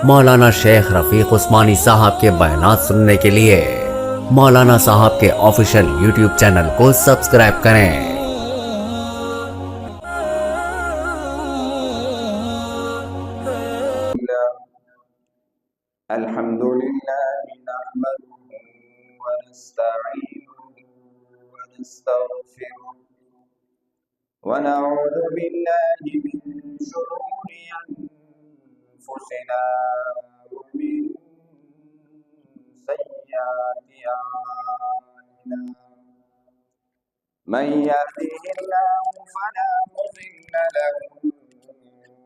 مولانا شیخ رفیق عثمانی صاحب کے بیانات سننے کے لیے مولانا صاحب کے آفیشیل یوٹیوب چینل کو سبسکرائب کریں۔ الحمد لله نحمده ونستعينه ونستغفره ونعوذ بالله من شرور أنفسنا ومن سيئات أعمالنا من يهده الله فلا مضل له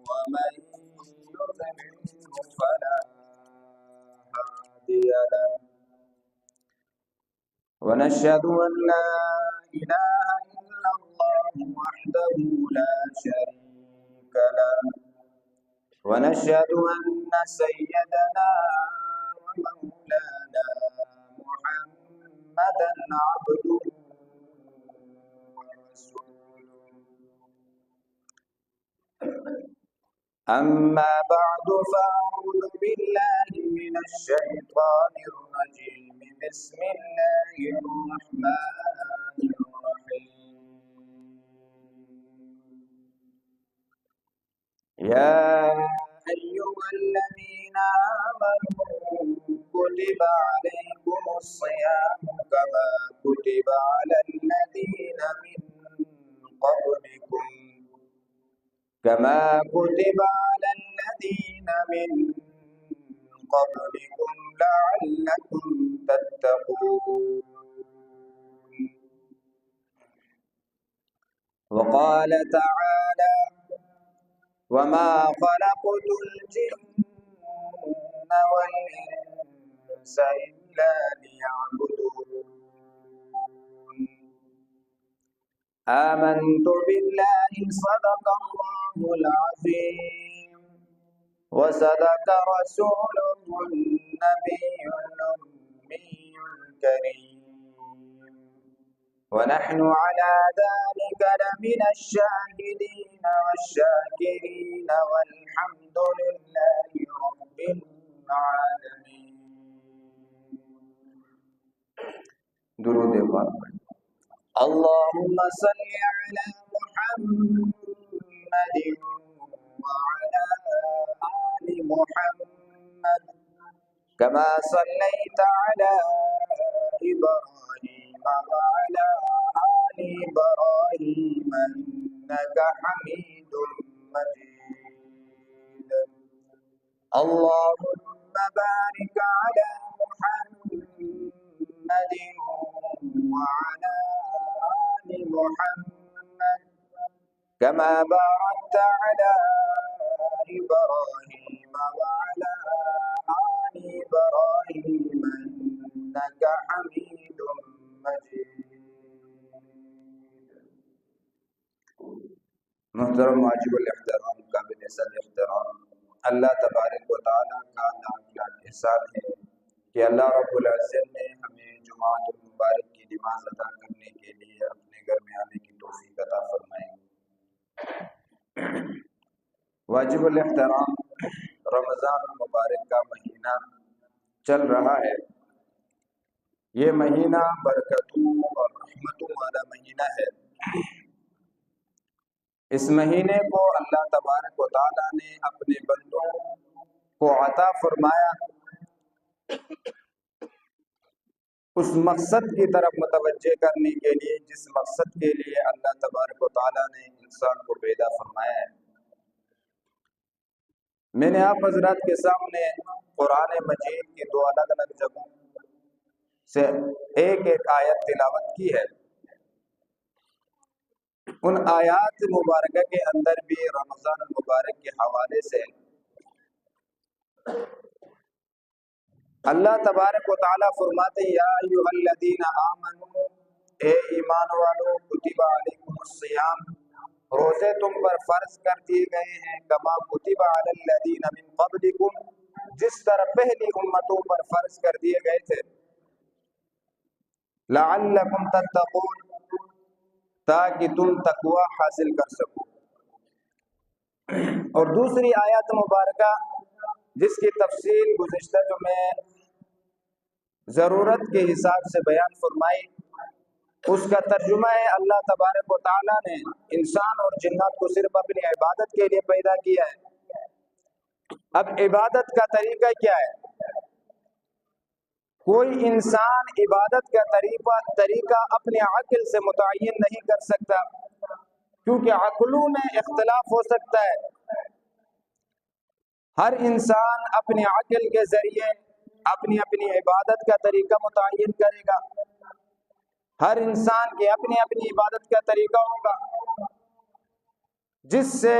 ومن يضلل فلا هادي له ونشهد أن لا إله إلا الله وحده لا شريك له ونشهد أن سيدنا ومولانا محمدا عبده ورسوله أما بعد فأعوذ بالله من الشيطان الرجيم بسم الله الرحمن الرحيم يا أيها الذين آمنوا كتب عليكم الصيام كما كتب على الذين من قبلكم لعلكم تتقون وقال تعالى وما خلقت الجن والإنس إلا ليعبدون آمنت بالله صدق الله العظيم وصدق رسوله النبي الأمي الكريم ونحن على ذلك لمن الشاهدين والشاكرين والحمد لله رب العالمين۔ درود پاک اللهم صل على محمد وعلى آل محمد كما صليت على إبراهيم وعلى آل إبراهيم إنك حميد مجيد اللهم بارك على محمد وعلى آل محمد كما باركت على إبراهيم وعلى آل إبراهيم إنك حميد مجيد۔ محترم واجب الاحترام قابل صد احترام اللہ تبارک و تعالیٰ کا لاکھ لاکھ احسان ہے کہ اللہ رب العزت نے ہمیں جمعۃ المبارک کی نماز ادا کرنے کے لیے اپنے گھر میں آنے کی توفیق عطا فرمائی۔ واجب الاحترام رمضان المبارک کا مہینہ چل رہا ہے۔ یہ مہینہ برکتوں اور رحمتوں والا مہینہ ہے۔ اس مہینے کو اللہ تبارک و تعالیٰ نے اپنے بندوں کو عطا فرمایا اس مقصد کی طرف متوجہ کرنے کے لیے جس مقصد کے لیے اللہ تبارک و تعالیٰ نے انسان کو پیدا فرمایا ہے۔ میں نے آپ حضرات کے سامنے قرآن مجید کی دو الگ الگ جگہوں سے ایک ایک آیت تلاوت کی ہے۔ ان آیات مبارکہ کے اندر بھی رمضان المبارک کے حوالے سے اللہ تبارک و تعالیٰ فرماتے یا ایھا الذین آمنوا اے ایمان والو کتب علیکم الصیام روزے تم پر فرض کر دیے گئے ہیں کما کتب علی الذین من قبلکم جس طرح پہلی امتوں پر فرض کر دیے گئے تھے لعلکم تتقون تاکہ تم تقوی حاصل کر سکو۔ اور دوسری آیات مبارکہ جس کی تفصیل گزشتہ جمعے ضرورت کے حساب سے بیان فرمائی، اس کا ترجمہ ہے اللہ تبارک و تعالیٰ نے انسان اور جنات کو صرف اپنی عبادت کے لیے پیدا کیا ہے۔ اب عبادت کا طریقہ کیا ہے؟ کوئی انسان عبادت کا طریقہ اپنے عقل سے متعین نہیں کر سکتا، کیونکہ عقلوں میں اختلاف ہو سکتا ہے۔ ہر انسان اپنے عقل کے ذریعے اپنی اپنی عبادت کا طریقہ متعین کرے گا۔ ہر انسان کی اپنی اپنی عبادت کا طریقہ ہوگا، جس سے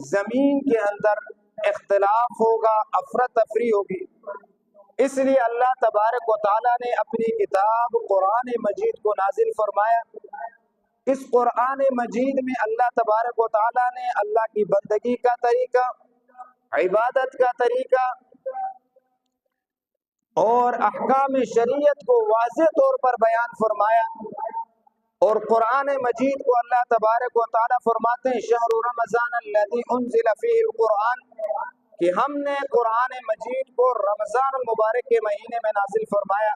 زمین کے اندر اختلاف ہوگا، افراتفری ہوگی۔ اس لیے اللہ تبارک و تعالیٰ نے اپنی کتاب قرآن مجید کو نازل فرمایا۔ اس قرآن مجید میں اللہ تبارک و تعالیٰ نے اللہ کی بندگی کا طریقہ، عبادت کا طریقہ اور احکام شریعت کو واضح طور پر بیان فرمایا۔ اور قرآن مجید کو اللہ تبارک و تعالیٰ فرماتے ہیں شہر رمضان الذی انزل فیہ القرآن، کہ ہم نے قرآن مجید کو رمضان المبارک کے مہینے میں نازل فرمایا۔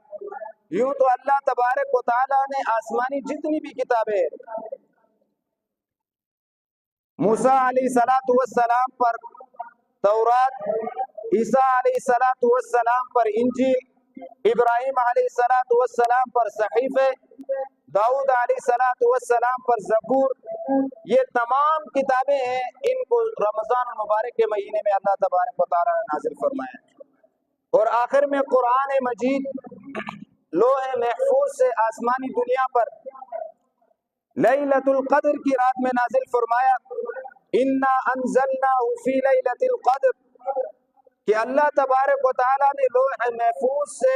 یوں تو اللہ تبارک و تعالیٰ نے آسمانی جتنی بھی کتابیں موسیٰ علیہ السلام پر تورات، عیسیٰ علیہ السلام پر انجیل، ابراہیم علیہ السلام پر صحیفے، داؤد علیہ السلام پر زبور، یہ تمام کتابیں ہیں، ان کو رمضان المبارک کے مہینے میں اللہ تبارک و تعالیٰ نے نازل فرمایا۔ اور آخر میں قرآن مجید لوح محفوظ سے آسمانی دنیا پر لیلۃ القدر کی رات میں نازل فرمایا۔ انا انزلناہ فی لیلۃ القدر، کہ اللہ تبارک و تعالیٰ نے لوح محفوظ سے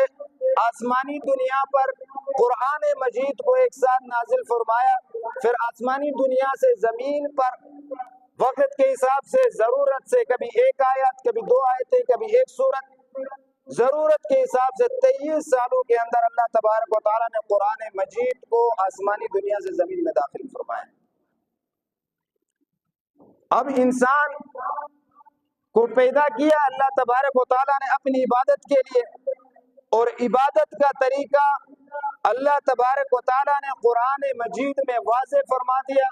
آسمانی دنیا پر قرآن مجید کو ایک ساتھ نازل فرمایا۔ پھر آسمانی دنیا سے زمین پر وقت کے حساب سے ضرورت سے کبھی ایک آیت، کبھی دو آیتیں، کبھی ایک سورت، ضرورت کے حساب سے 23 سالوں کے اندر اللہ تبارک و تعالیٰ نے قرآن مجید کو آسمانی دنیا سے زمین میں داخل فرمایا۔ اب انسان کو پیدا کیا اللہ تبارک و تعالیٰ نے اپنی عبادت کے لیے، اور عبادت کا طریقہ اللہ تبارک و تعالیٰ نے قرآن مجید میں واضح فرما دیا۔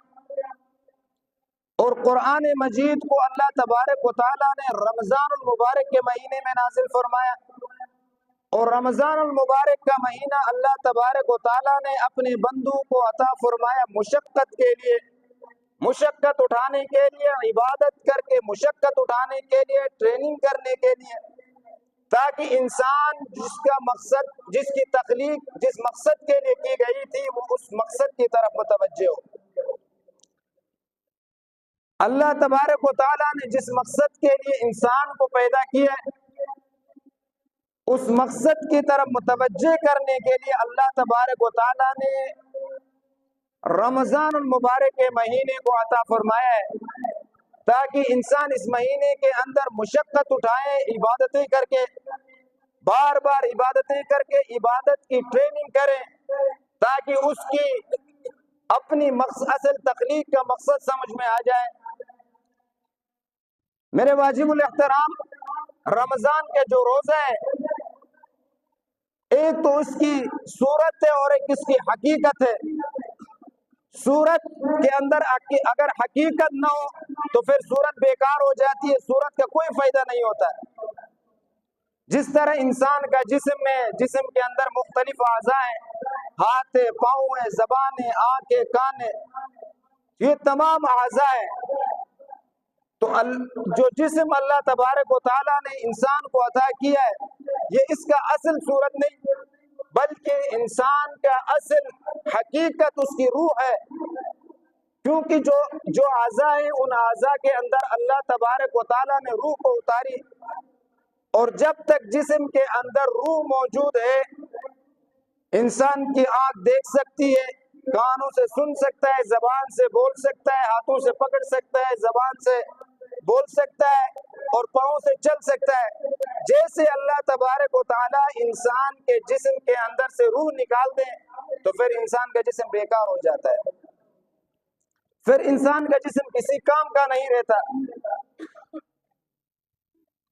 اور قرآن مجید کو اللہ تبارک و تعالیٰ نے رمضان المبارک کے مہینے میں نازل فرمایا۔ اور رمضان المبارک کا مہینہ اللہ تبارک و تعالیٰ نے اپنے بندوں کو عطا فرمایا مشقت کے لیے، مشقت اٹھانے کے لیے، عبادت کر کے مشقت اٹھانے کے لیے، ٹریننگ کرنے کے لیے، تاکہ انسان جس کا مقصد، جس کی تخلیق جس مقصد کے لیے کی گئی تھی، وہ اس مقصد کی طرف متوجہ ہو۔ اللہ تبارک و تعالیٰ نے جس مقصد کے لیے انسان کو پیدا کیا ہے، اس مقصد کی طرف متوجہ کرنے کے لیے اللہ تبارک و تعالیٰ نے رمضان المبارک کے مہینے کو عطا فرمایا ہے، تاکہ انسان اس مہینے کے اندر مشقت اٹھائے، عبادتیں کر کے، بار بار عبادتیں کر کے عبادت کی ٹریننگ کرے، تاکہ اس کی اپنی اصل تخلیق کا مقصد سمجھ میں آ جائے۔ میرے واجب الاحترام، رمضان کے جو روزہ ہے، ایک تو اس کی صورت ہے اور ایک اس کی حقیقت ہے۔ صورت کے اندر اگر حقیقت نہ ہو تو پھر صورت بیکار ہو جاتی ہے، صورت کا کوئی فائدہ نہیں ہوتا ہے۔ جس طرح انسان کا جسم کے اندر مختلف اعضاء ہیں، ہاتھ ہے، پاؤں ہے، زبان ہے، آنکھ ہے، کان ہے، یہ تمام اعضاء ہیں۔ تو جو جسم اللہ تبارک و تعالیٰ نے انسان کو عطا کیا ہے، یہ اس کا اصل صورت نہیں، بلکہ انسان کا اصل حقیقت اس کی روح ہے، کیونکہ جو اعضاء ہیں، ان اعضاء کے اندر اللہ تبارک و تعالیٰ نے روح کو اتاری، اور جب تک جسم کے اندر روح موجود ہے، انسان کی آنکھ دیکھ سکتی ہے، کانوں سے سن سکتا ہے، زبان سے بول سکتا ہے، ہاتھوں سے پکڑ سکتا ہے، زبان سے بول سکتا ہے، اور پاؤں سے چل سکتا ہے۔ جیسے اللہ تبارک و تعالیٰ انسان کے جسم کے اندر سے روح نکال دیں تو پھر انسان کا جسم بیکار ہو جاتا ہے، پھر انسان کا جسم کسی کام کا نہیں رہتا۔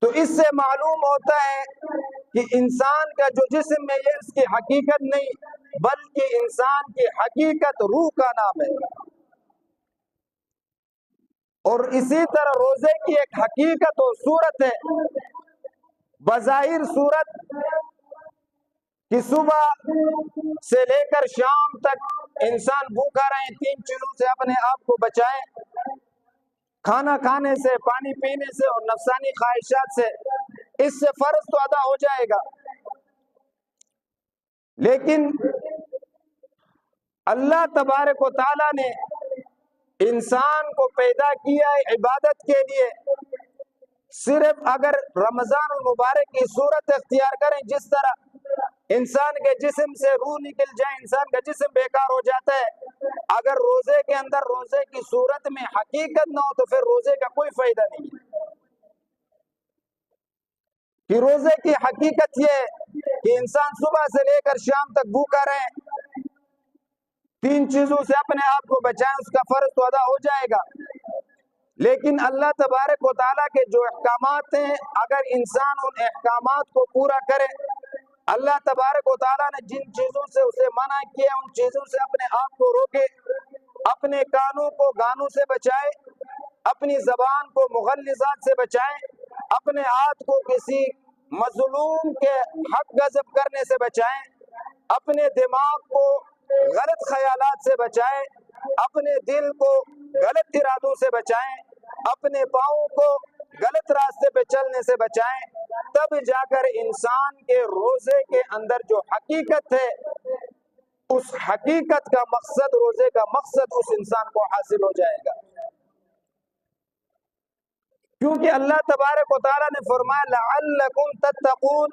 تو اس سے معلوم ہوتا ہے کہ انسان کا جو جسم ہے یہ اس کی حقیقت نہیں بلکہ انسان کی حقیقت روح کا نام ہے. اور اسی طرح روزے کی ایک حقیقت و صورت ہے. بظاہر صورت کہ صبح سے لے کر شام تک انسان بھوکا رہے، 3 چیزوں سے اپنے آپ کو بچائے، کھانا کھانے سے، پانی پینے سے اور نفسانی خواہشات سے. اس سے فرض تو ادا ہو جائے گا، لیکن اللہ تبارک و تعالیٰ نے انسان کو پیدا کیا ہے عبادت کے لیے. صرف اگر رمضان المبارک کی صورت اختیار کریں، جس طرح انسان کے جسم سے روح نکل جائے، انسان کا جسم بیکار ہو جاتا ہے. اگر روزے کے اندر روزے کی صورت میں حقیقت نہ ہو تو پھر روزے کا کوئی فائدہ نہیں ہے. کہ روزے کی حقیقت یہ ہے کہ انسان صبح سے لے کر شام تک بھوکا رہے، 3 چیزوں سے اپنے آپ کو بچائیں، اس کا فرض تو ادا ہو جائے گا. لیکن اللہ تبارک و تعالیٰ کے جو احکامات ہیں، اگر انسان ان احکامات کو پورا کرے، اللہ تبارک و تعالیٰ نے جن چیزوں سے اسے منع کیا ان چیزوں سے اپنے آپ کو روکے، اپنے کانوں کو گانوں سے بچائے، اپنی زبان کو مغلظات سے بچائے، اپنے ہاتھ کو کسی مظلوم کے حق غصب کرنے سے بچائیں، اپنے دماغ کو غلط خیالات سے بچائیں، اپنے دل کو غلط ارادوں سے بچائیں، اپنے پاؤں کو غلط راستے پہ چلنے سے بچائیں. تب جا کر انسان کے روزے کے اندر جو حقیقت ہے، اس حقیقت کا مقصد، روزے کا مقصد اس انسان کو حاصل ہو جائے گا. کیونکہ اللہ تبارک و تعالیٰ نے فرمایا لعلکم تتقون،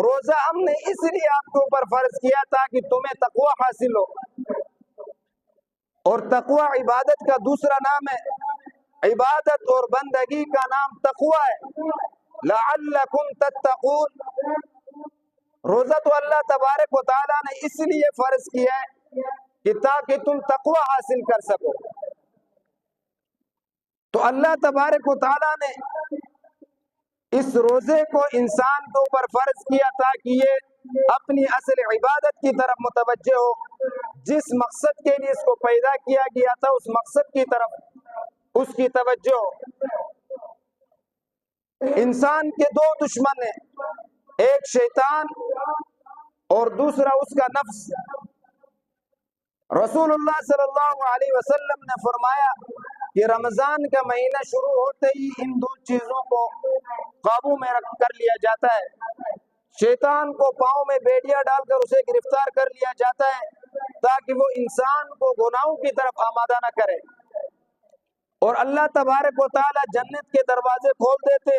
روزہ ہم نے اس لیے آپ کے اوپر فرض کیا تاکہ تمہیں تقوی حاصل ہو. اور تقوی عبادت کا دوسرا نام ہے، عبادت اور بندگی کا نام تقوی ہے. لعلکم تتقون، روزہ تو اللہ تبارک و تعالیٰ نے اس لیے فرض کیا ہے کہ تاکہ تم تقوی حاصل کر سکو. تو اللہ تبارک و تعالیٰ نے اس روزے کو انسان کے اوپر فرض کیا تاکہ یہ اپنی اصل عبادت کی طرف متوجہ ہو. جس مقصد کے لیے اس کو پیدا کیا گیا تھا اس مقصد کی طرف اس کی توجہ ہو. انسان کے 2 دشمن ہیں، ایک شیطان اور دوسرا اس کا نفس. رسول اللہ صلی اللہ علیہ وسلم نے فرمایا کہ رمضان کا مہینہ شروع ہوتے ہی ان 2 چیزوں کو قابو میں رکھ کر لیا جاتا ہے. شیطان کو پاؤں میں بیڑیاں ڈال کر اسے گرفتار کر لیا جاتا ہے تاکہ وہ انسان کو گناہوں کی طرف آمادہ نہ کرے. اور اللہ تبارک و تعالی جنت کے دروازے کھول دیتے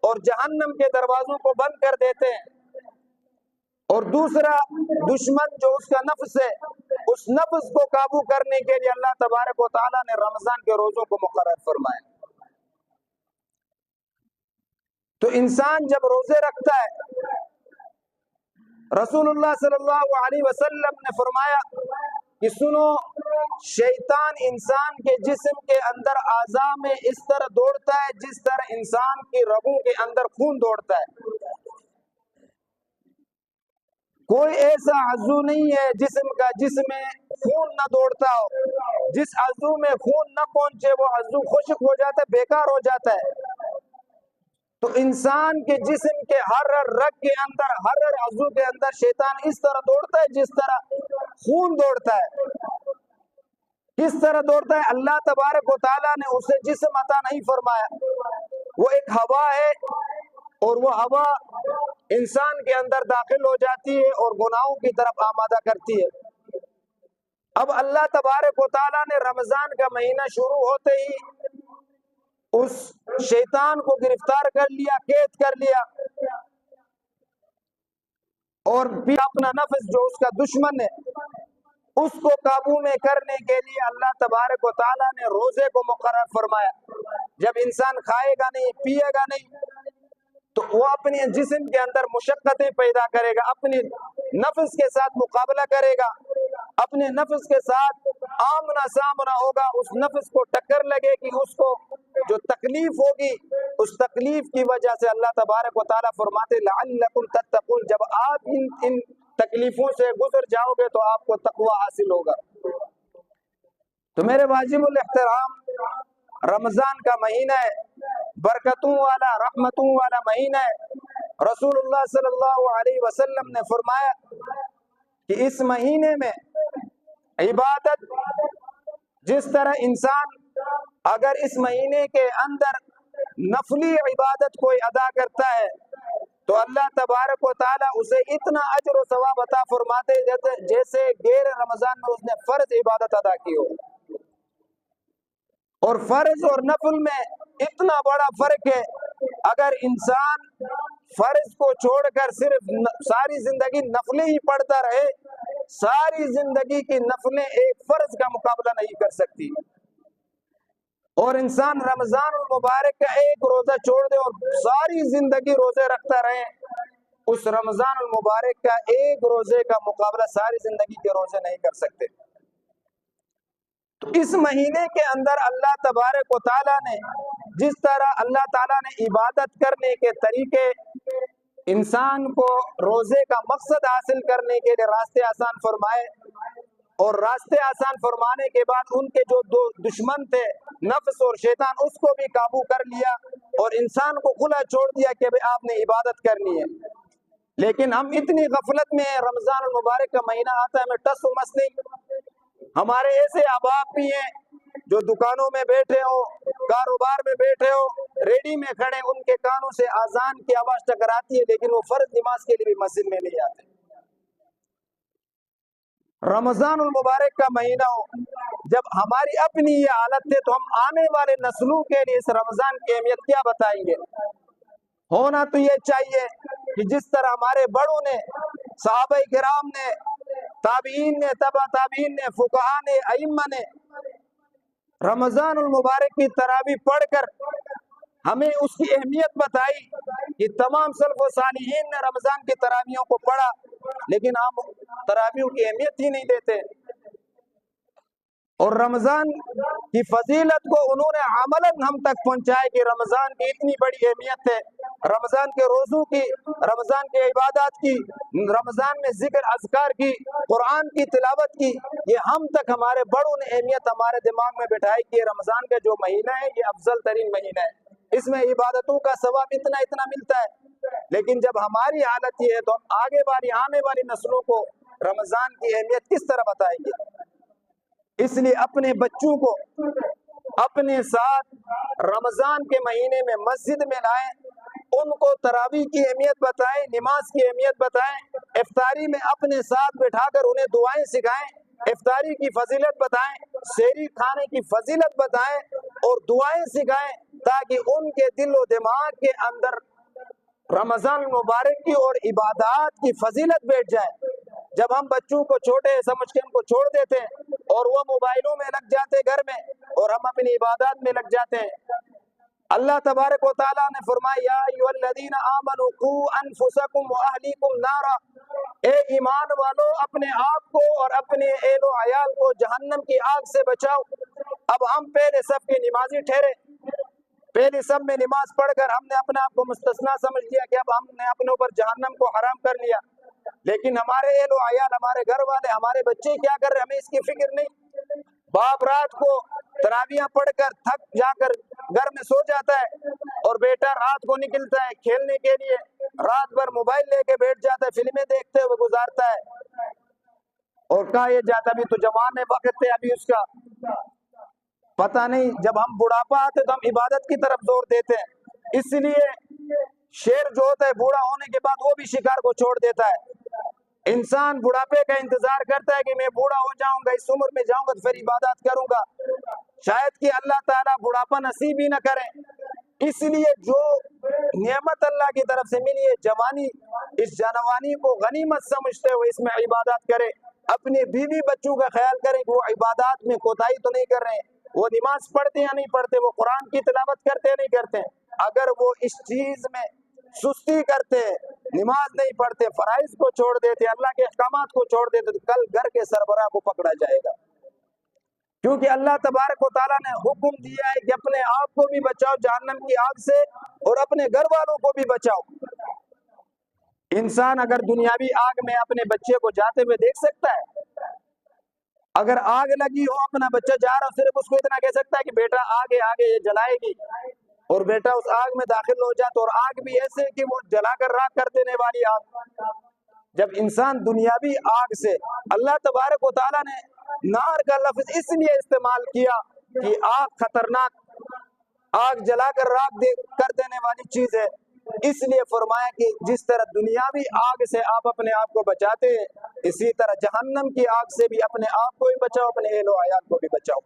اور جہنم کے دروازوں کو بند کر دیتے ہیں. اور دوسرا دشمن جو اس کا نفس ہے، اس نفس کو قابو کرنے کے لیے اللہ تبارک و تعالیٰ نے رمضان کے روزوں کو مقرر فرمایا. تو انسان جب روزے رکھتا ہے، رسول اللہ صلی اللہ علیہ وسلم نے فرمایا کہ سنو، شیطان انسان کے جسم کے اندر اعضاء میں اس طرح دوڑتا ہے جس طرح انسان کی رگوں کے اندر خون دوڑتا ہے. کوئی ایسا عضو نہیں ہے جسم کا جس میں خون نہ دوڑتا ہو. جس عضو میں خون نہ پہنچے وہ عضو خشک ہو جاتا ہے، بیکار ہو جاتا ہے. تو انسان کے جسم کے ہر رگ کے اندر، ہر عضو کے اندر شیطان اس طرح دوڑتا ہے جس طرح خون دوڑتا ہے. کس طرح دوڑتا ہے؟ اللہ تبارک و تعالیٰ نے اسے جسم عطا نہیں فرمایا. وہ ایک ہوا ہے اور وہ ہوا انسان کے اندر داخل ہو جاتی ہے اور گناہوں کی طرف آمادہ کرتی ہے. اب اللہ تبارک و تعالیٰ نے رمضان کا مہینہ شروع ہوتے ہی اس شیطان کو گرفتار کر لیا، قید کر لیا، اور پھر اپنا نفس جو اس کا دشمن ہے اس کو قابو میں کرنے کے لیے اللہ تبارک و تعالیٰ نے روزے کو مقرر فرمایا. جب انسان کھائے گا نہیں، پیے گا نہیں، تو وہ اپنے جسم کے اندر مشقتیں پیدا کرے گا، اپنی نفس کے ساتھ مقابلہ کرے گا، اپنے نفس کے ساتھ آمنا سامنا ہوگا. اس نفس کو ٹکر لگے گی، اس کو جو تکلیف ہوگی اس تکلیف کی وجہ سے اللہ تبارک و تعالیٰ فرماتے لعلکم تتقون، جب آپ ان تکلیفوں سے گزر جاؤ گے تو آپ کو تقوی حاصل ہوگا۔ تو میرے واجب الاحترام، رمضان کا مہینہ ہے، برکتوں والا، رحمتوں والا مہینہ ہے۔ رسول اللہ صلی اللہ علیہ وسلم نے فرمایا کہ اس مہینے میں عبادت، جس طرح انسان اگر اس مہینے کے اندر نفلی عبادت کوئی ادا کرتا ہے تو اللہ تبارک و تعالیٰ اسے اتنا اجر و ثواب عطا فرماتے جیسے غیر رمضان میں اس نے فرض عبادت ادا کی ہو۔ اور فرض اور نفل میں اتنا بڑا فرق ہے، اگر انسان فرض کو چھوڑ کر صرف ساری زندگی نفلیں ہی پڑھتا رہے، ساری زندگی کی نفلیں ایک فرض کا مقابلہ نہیں کر سکتی۔ اور انسان رمضان المبارک کا ایک روزہ چھوڑ دے اور ساری زندگی روزے رکھتا رہے، اس رمضان المبارک کا ایک روزے کا مقابلہ ساری زندگی کے روزے نہیں کر سکتے۔ تو اس مہینے کے اندر اللہ تبارک و تعالیٰ نے جس طرح اللہ تعالیٰ نے عبادت کرنے کے طریقے، انسان کو روزے کا مقصد حاصل کرنے کے لیے راستے آسان فرمائے، اور راستے آسان فرمانے کے بعد ان کے جو دو دشمن تھے نفس اور شیطان، اس کو بھی قابو کر لیا اور انسان کو کھلا چھوڑ دیا کہ آپ نے عبادت کرنی ہے۔ لیکن ہم اتنی غفلت میں ہیں، رمضان المبارک کا مہینہ آتا ہے، ہمیں ٹس و مس نہیں۔ ہمارے ایسے احباب بھی ہیں جو دکانوں میں بیٹھے ہو، کاروبار میں بیٹھے ہو، ریڈی میں کھڑے، ان کے کانوں سے اذان کی آواز ٹکراتی ہے لیکن وہ فرض نماز کے لیے بھی مسجد میں نہیں آتے۔ رمضان المبارک کا مہینہ ہو، جب ہماری اپنی یہ حالت ہے تو ہم آنے والے نسلوں کے لیے اس رمضان کی اہمیت کیا بتائیں گے؟ ہونا تو یہ چاہیے کہ جس طرح ہمارے بڑوں نے، صحابہ کرام نے، تابعین نے، تبع تابعین نے، فقہاء نے، ائمہ نے رمضان المبارک کی تراویح پڑھ کر ہمیں اس کی اہمیت بتائی کہ تمام سلف و صالحین نے رمضان کی تراویحوں کو پڑھا، لیکن ہم تراویحوں کی اہمیت ہی نہیں دیتے۔ اور رمضان کی فضیلت کو انہوں نے عملاً ہم تک پہنچائے کہ رمضان کی اتنی بڑی اہمیت ہے، رمضان کے روزوں کی، رمضان کے عبادات کی، رمضان میں ذکر اذکار کی، قرآن کی تلاوت کی، یہ ہم تک ہمارے بڑوں نے اہمیت ہمارے دماغ میں بٹھائی کہ رمضان کا جو مہینہ ہے یہ افضل ترین مہینہ ہے، اس میں عبادتوں کا ثواب اتنا ملتا ہے۔ لیکن جب ہماری حالت یہ ہے تو ہم آنے والی نسلوں کو رمضان کی اہمیت کس طرح بتائیں گے؟ اس لیے اپنے بچوں کو اپنے ساتھ رمضان کے مہینے میں مسجد میں لائیں، ان کو تراویح کی اہمیت بتائیں، نماز کی اہمیت بتائیں، افطاری میں اپنے ساتھ بٹھا کر انہیں دعائیں سکھائیں، افطاری کی فضیلت بتائیں، سحری کھانے کی فضیلت بتائیں اور دعائیں سکھائیں، تاکہ ان کے دل و دماغ کے اندر رمضان المبارک کی اور عبادات کی فضیلت بیٹھ جائے۔ جب ہم بچوں کو چھوٹے سمجھ کے ان کو چھوڑ دیتے ہیں اور وہ موبائلوں میں لگ جاتے گھر میں اور ہم اپنی عبادات میں لگ جاتے ہیں، اللہ تبارک و تعالیٰ نے فرمایا یا ایھا الذین آمنوا قوا انفسکم واہلیکم نارا، اے ایمان والو اپنے آپ کو اور اپنے اہل و عیال کو جہنم کی آگ سے بچاؤ۔ اب ہم پہلے صف کے نمازی ٹھہرے، پہلے سب میں نماز پڑھ کر ہم نے اپنے آپ کو مستثنا سمجھ لیا کہ اب ہم نے اپنے اوپر جہنم کو حرام کر لیا، لیکن ہمارے اہل و عیال، ہمارے گھر والے، ہمارے بچے کیا کر رہے ہیں ہمیں اس کی فکر نہیں۔ باپ رات کو تراویحاں پڑھ کر تھک جا کر گھر میں سو جاتا ہے اور بیٹا رات کو نکلتا ہے کھیلنے کے لیے، رات بھر موبائل لے کے بیٹھ جاتا ہے، فلمیں دیکھتے ہوئے گزارتا ہے، اور کہا یہ جاتا ابھی تو جوان ہے، وقت ہے ابھی اس کا پتہ نہیں۔ جب ہم بڑھاپا آتے تو ہم عبادت کی طرف زور دیتے ہیں۔ اس لیے شیر جو ہوتا ہے بوڑھا ہونے کے بعد وہ بھی شکار کو چھوڑ دیتا ہے۔ انسان بڑھاپے کا انتظار کرتا ہے کہ میں بوڑھا ہو جاؤں گا، اس عمر میں جاؤں گا تو پھر عبادات کروں گا، شاید کہ اللہ تعالیٰ بڑھاپا نصیب ہی نہ کرے۔ اس لیے جو نعمت اللہ کی طرف سے ملی ہے جوانی، اس جوانی کو غنیمت سمجھتے ہوئے اس میں عبادات کرے، اپنے بیوی بچوں کا خیال کرے کہ وہ عبادات میں کوتاہی تو نہیں کر رہے ہیں، وہ نماز پڑھتے یا نہیں پڑھتے، وہ قرآن کی تلاوت کرتے یا نہیں کرتے۔ اگر وہ اس چیز میں سستی کرتے، نماز نہیں پڑھتے، فرائض کو چھوڑ دیتے، اللہ کے احکامات کو چھوڑ دیتے، تو کل گھر کے سربراہ کو پکڑا جائے گا، کیونکہ اللہ تبارک و تعالیٰ نے حکم دیا ہے کہ اپنے آپ کو بھی بچاؤ جہنم کی آگ سے اور اپنے گھر والوں کو بھی بچاؤ۔ انسان اگر دنیاوی آگ میں اپنے بچے کو جاتے ہوئے دیکھ سکتا ہے؟ اگر آگ لگی ہو، اپنا بچہ جا رہا ہو، صرف اس کو اتنا کہہ سکتا ہے کہ بیٹا آگے آگے یہ جلائے گی، اور بیٹا اس آگ میں داخل ہو جاتا، اور آگ بھی ایسے کہ وہ جلا کر راکھ کر دینے والی آگ۔ جب انسان دنیاوی آگ سے، اللہ تبارک و تعالیٰ نے نار کا لفظ اس لیے استعمال کیا کہ آگ خطرناک، آگ جلا کر راکھ کر دینے والی چیز ہے، اس لیے فرمایا کہ جس طرح دنیاوی آگ سے آپ اپنے آپ کو بچاتے ہیں، اسی طرح جہنم کی آگ سے بھی اپنے آپ کو بھی بچاؤ، اپنے اہل و عیال کو بھی بچاؤ۔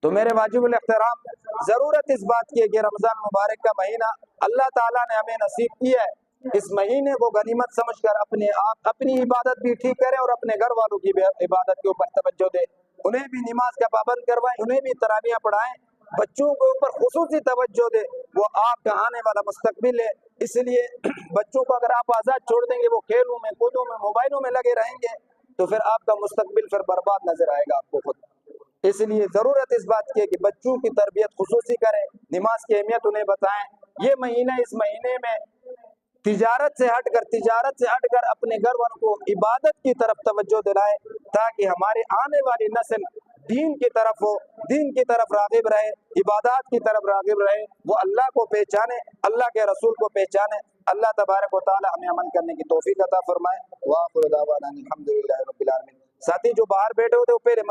تو میرے واجب الاحترام، ضرورت اس بات کی ہے کہ رمضان مبارک کا مہینہ اللہ تعالیٰ نے ہمیں نصیب کیا ہے، اس مہینے کو غنیمت سمجھ کر اپنی عبادت بھی ٹھیک کریں، اور اپنے گھر والوں کی بھی عبادت کے اوپر توجہ دیں، انہیں بھی نماز کا پابند کروائیں، انہیں بھی تراویح پڑھائیں، بچوں کے اوپر خصوصی توجہ دیں، وہ آپ کا آنے والا مستقبل ہے۔ اس لیے بچوں کو اگر آپ آزاد چھوڑ دیں گے، وہ کھیلوں میں، کودوں میں، موبائلوں میں لگے رہیں گے، تو پھر آپ کا مستقبل پھر برباد نظر آئے گا آپ کو خود۔ اس لیے ضرورت اس بات کی ہے کہ بچوں کی تربیت خصوصی کریں، نماز کی اہمیت انہیں بتائیں۔ یہ مہینہ، اس مہینے میں تجارت سے ہٹ کر اپنے گھر والوں کو عبادت کی طرف توجہ دلائیں، تاکہ ہمارے آنے والی نسل دین کی طرف ہو، دین کی طرف راغب رہے، عبادات کی طرف راغب رہے، وہ اللہ کو پہچانے، اللہ کے رسول کو پہچانے۔ اللہ تبارک و تعالی ہمیں عمل کرنے کی توفیق عطا فرمائے۔ وآخر دعوانا الحمدللہ رب العالمین۔ ساتھی جو باہر بیٹھے ہوتے وہ پہلے